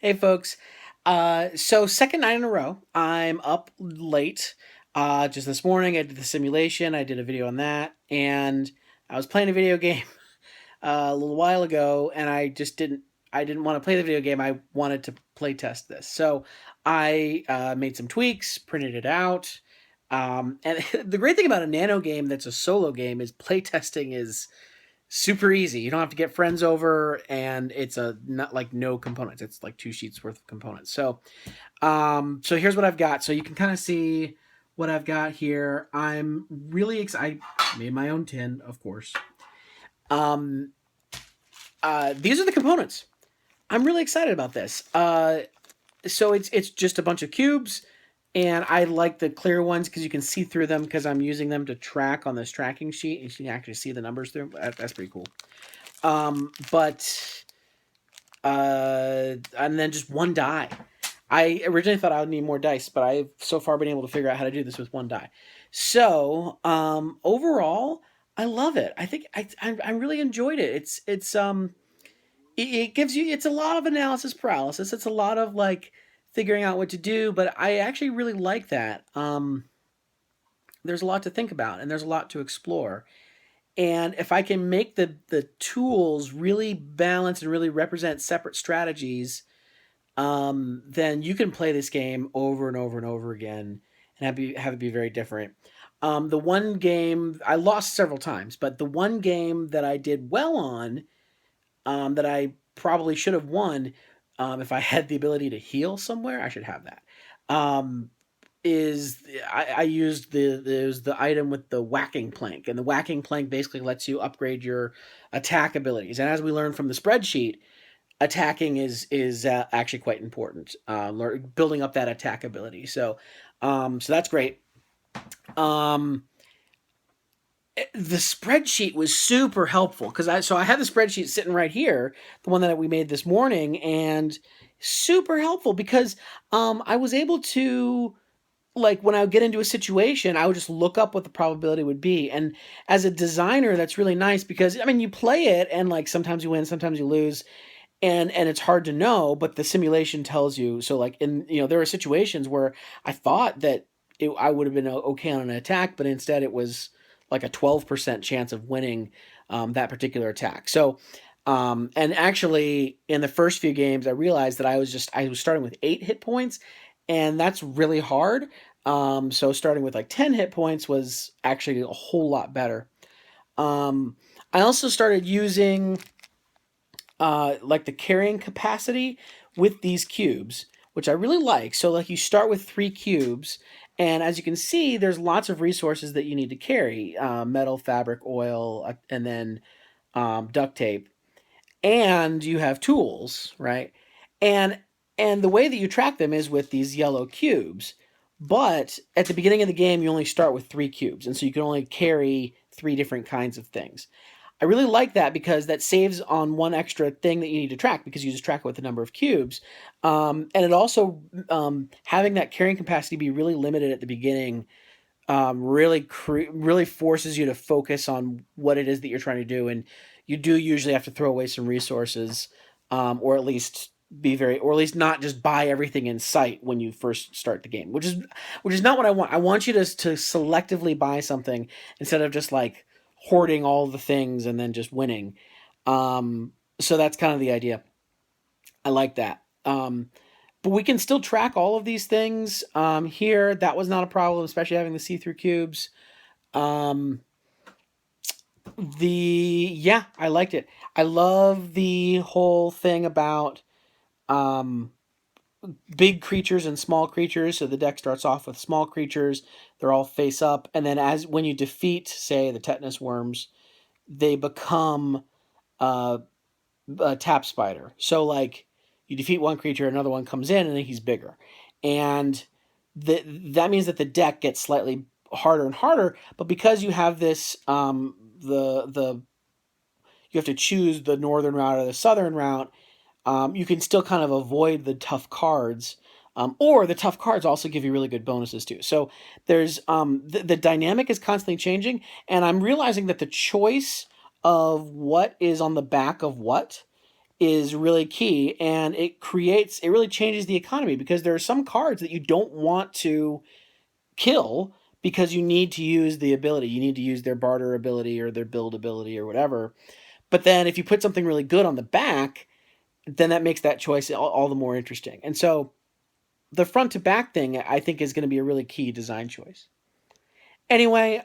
Hey, folks. So second night in a row, I'm up late. Just this morning, I did the simulation. I did a video on that, and I was playing a video game a little while ago, and I just didn't. I didn't want to play the video game. I wanted to play test this. So I made some tweaks, printed it out. And the great thing about a nano game that's a solo game is playtesting is super easy. You don't have to get friends over, and it's a not like no components. It's like 2 sheets worth of components. So here's what I've got. So you can kind of see what I've got here. I'm really excited. I made my own tin, of course. Um, these are the components. I'm really excited about this. So it's just a bunch of cubes, and I like the clear ones because you can see through them because I'm using them to track on this tracking sheet. You can actually see the numbers through. That's pretty cool. But and then just one die. I originally thought I would need more dice, but I've so far been able to figure out how to do this with one die. So overall, I love it. I think I really enjoyed it. It gives you, it's a lot of analysis paralysis. It's a lot of like figuring out what to do, but I actually really like that. There's a lot to think about, and there's a lot to explore. And if I can make the tools really balance and really represent separate strategies, then you can play this game over and over and over again and have it be very different. The one game I lost several times, but the one game that I did well on, that I probably should have won, if I had the ability to heal somewhere, I should have that. Um, is I used the item with the whacking plank, and the whacking plank basically lets you upgrade your attack abilities. And as we learned from the spreadsheet, attacking is actually quite important. Building up that attack ability. So that's great. Um, the spreadsheet was super helpful because I had the spreadsheet sitting right here, the one that we made this morning, and super helpful because I was able to, like, when I would get into a situation, I would just look up what the probability would be. And as a designer, that's really nice because I mean you play it and like sometimes you win, sometimes you lose, and it's hard to know, but the simulation tells you. So like there are situations where I thought that I would have been okay on an attack, but instead it was like a 12% chance of winning that particular attack. And actually in the first few games I realized that I was starting with 8 hit points, and that's really hard. So starting with like 10 hit points was actually a whole lot better. um, I also started using like the carrying capacity with these cubes, which I really like. So like you start with 3 cubes, and as you can see, there's lots of resources that you need to carry: metal, fabric, oil, and then duct tape, and you have tools, right? And and the way that you track them is with these yellow cubes. But at the beginning of the game, you only start with 3 cubes, and so you can only carry 3 different kinds of things. I really like that because that saves on one extra thing that you need to track because you just track it with the number of cubes. And it also, having that carrying capacity be really limited at the beginning, really forces you to focus on what it is that you're trying to do. And you do usually have to throw away some resources, or at least or at least not just buy everything in sight when you first start the game, which is not what I want. I want you to selectively buy something instead of just like hoarding all the things and then just winning. So that's kind of the idea. I like that. But we can still track all of these things here. That was not a problem, especially having the see-through cubes. Um, yeah, I liked it. I love the whole thing about um, big creatures and small creatures. So the deck starts off with small creatures; they're all face up, and then as when you defeat, say, the tetanus worms, they become uh, a tap spider. So like you defeat one creature, another one comes in, and then he's bigger, and that means that the deck gets slightly harder and harder. But because you have this, the you have to choose the northern route or the southern route. You can still kind of avoid the tough cards. Or the tough cards also give you really good bonuses too. So there's the dynamic is constantly changing, and I'm realizing that the choice of what is on the back of what is really key, and it really changes the economy, because there are some cards that you don't want to kill because you need to use the ability. You need to use their barter ability or their build ability or whatever. But then if you put something really good on the back, then that makes that choice all the more interesting. And so the front to back thing, I think, is going to be a really key design choice. Anyway,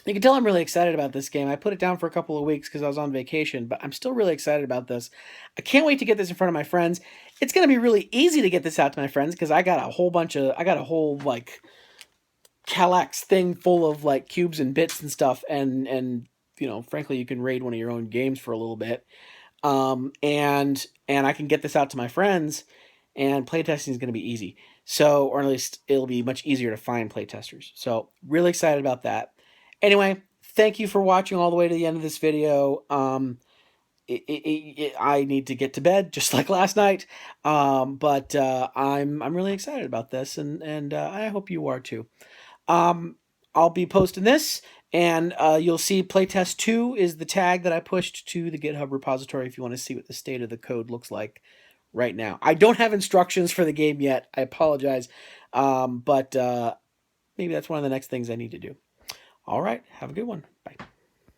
you can tell I'm really excited about this game. I put it down for a couple of weeks because I was on vacation, but I'm still really excited about this. I can't wait to get this in front of my friends. It's going to be really easy to get this out to my friends because I got a whole like Kallax thing full of like cubes and bits and stuff, and frankly, you can raid one of your own games for a little bit. And I can get this out to my friends, and playtesting is going to be easy. So, or at least it'll be much easier to find playtesters. So, really excited about that. Anyway, thank you for watching all the way to the end of this video. I need to get to bed just like last night, but I'm really excited about this, and I hope you are too. Um, I'll be posting this, and you'll see playtest 2 is the tag that I pushed to the GitHub repository if you want to see what the state of the code looks like right now. I don't have instructions for the game yet. I apologize, but maybe that's one of the next things I need to do. All right, have a good one. Bye.